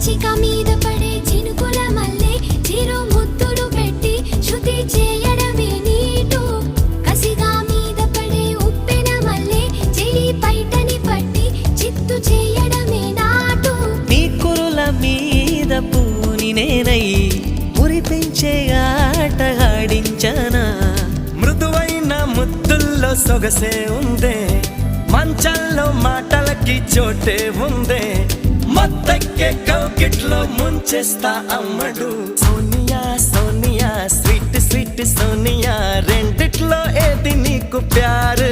పిచ్చిక మీద పడే చినుకుల మల్లె చిరు ముద్దులు పెట్టి శృతి చేయడమే నీటు కసిగా మీద పడే ఉప్పెన మల్లె చెలి పైటని పట్టి చిత్తు చేయడమే నాటు నీ కురుల మీద పూని నేనై మురిపించే ఆట ఆడించనా మృదువైన ముద్దుల్లో సొగసే ఉందే మంచంలో మాటలకి చోటే ఉందే మత్తెక్కే కౌకిట్లో ముంచేస్తా అమ్మడు సోనియా సోనియా స్వీట్ స్వీట్ సోనియా రెండిట్లో ఏది నీకు ప్యారు